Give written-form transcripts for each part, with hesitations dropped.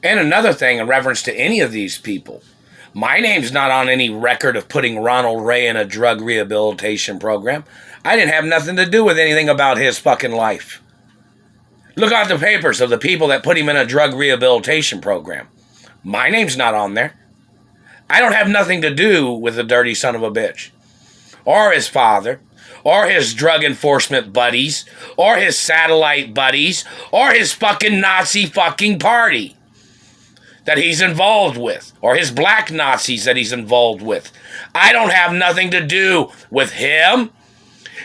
And another thing in reference to any of these people, my name's not on any record of putting Ronald Ray in a drug rehabilitation program. I didn't have nothing to do with anything about his fucking life. Look at the papers of the people that put him in a drug rehabilitation program. My name's not on there. I don't have nothing to do with the dirty son of a bitch. Or his father. Or his drug enforcement buddies. Or his satellite buddies. Or his fucking Nazi fucking party that he's involved with. Or his black Nazis that he's involved with. I don't have nothing to do with him.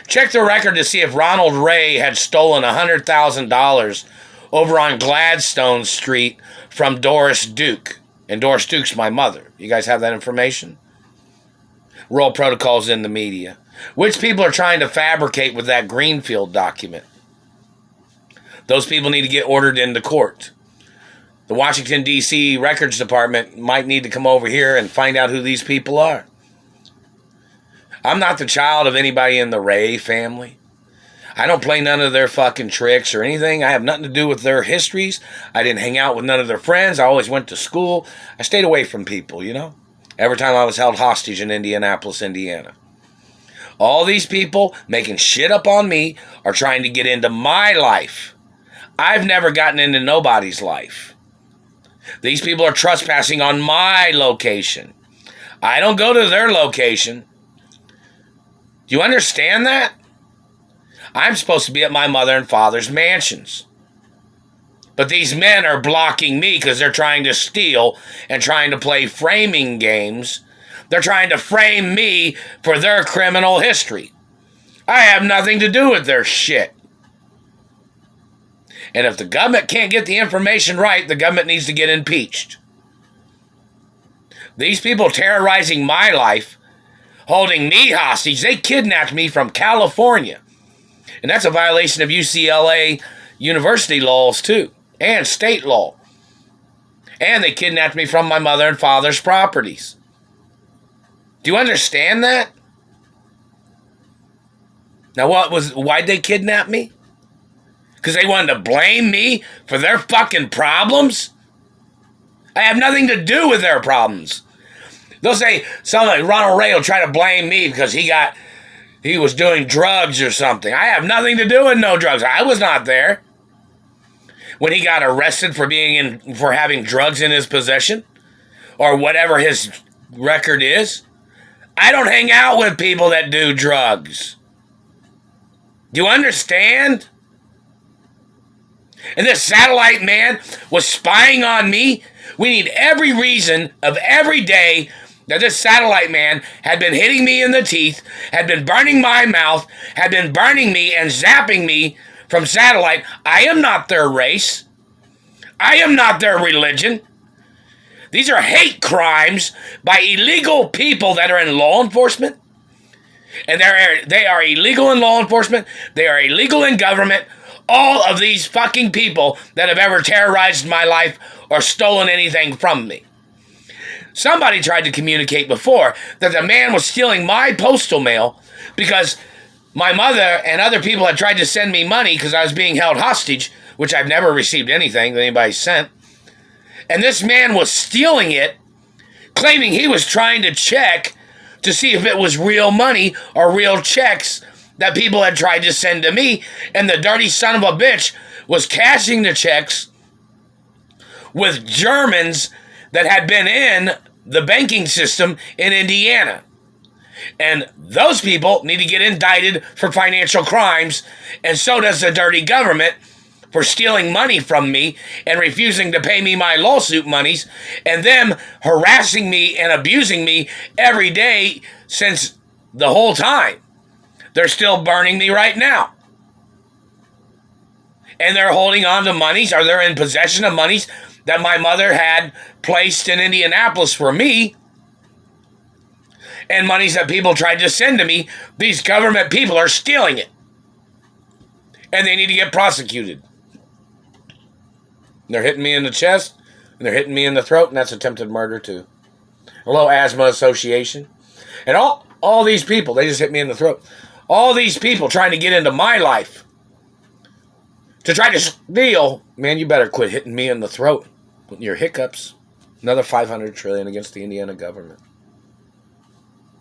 Check the record to see if Ronald Ray had stolen $100,000 over on Gladstone Street from Doris Duke. And Doris Duke's my mother. You guys have that information? Roll protocols in the media. Which people are trying to fabricate with that Greenfield document? Those people need to get ordered into court. The Washington, D.C. Records Department might need to come over here and find out who these people are. I'm not the child of anybody in the Ray family. I don't play none of their fucking tricks or anything. I have nothing to do with their histories. I didn't hang out with none of their friends. I always went to school. I stayed away from people, you know. Every time I was held hostage in Indianapolis, Indiana. All these people making shit up on me are trying to get into my life. I've never gotten into nobody's life. These people are trespassing on my location. I don't go to their location. Do you understand that? I'm supposed to be at my mother and father's mansions. But these men are blocking me because they're trying to steal and trying to play framing games. They're trying to frame me for their criminal history. I have nothing to do with their shit. And if the government can't get the information right, the government needs to get impeached. These people terrorizing my life, holding me hostage, they kidnapped me from California. And that's a violation of UCLA university laws too, and state law. And they kidnapped me from my mother and father's properties. Do you understand that? Now why'd they kidnap me? Because they wanted to blame me for their fucking problems? I have nothing to do with their problems. They'll say, something like Ronald Ray will try to blame me because he was doing drugs or something. I have nothing to do with no drugs. I was not there when he got arrested for having drugs in his possession or whatever his record is. I don't hang out with people that do drugs. Do you understand? And this satellite man was spying on me. We need every reason of every day that this satellite man had been hitting me in the teeth, had been burning my mouth, had been burning me and zapping me from satellite. I am not their race. I am not their religion. These are hate crimes by illegal people that are in law enforcement. And they are illegal in law enforcement. They are illegal in government. All of these fucking people that have ever terrorized my life or stolen anything from me. Somebody tried to communicate before that the man was stealing my postal mail because my mother and other people had tried to send me money because I was being held hostage, which I've never received anything that anybody sent. And this man was stealing it, claiming he was trying to check to see if it was real money or real checks that people had tried to send to me, and the dirty son of a bitch was cashing the checks with Germans that had been in the banking system in Indiana. And those people need to get indicted for financial crimes, and so does the dirty government for stealing money from me and refusing to pay me my lawsuit monies, and them harassing me and abusing me every day since the whole time. They're still burning me right now. And they're holding on to monies, or they're in possession of monies that my mother had placed in Indianapolis for me. And monies that people tried to send to me. These government people are stealing it. And they need to get prosecuted. They're hitting me in the chest, and they're hitting me in the throat, and that's attempted murder too. Hello, Asthma Association. And all these people, they just hit me in the throat. All these people trying to get into my life to try to steal. Man, you better quit hitting me in the throat your hiccups. Another $500 trillion against the Indiana government.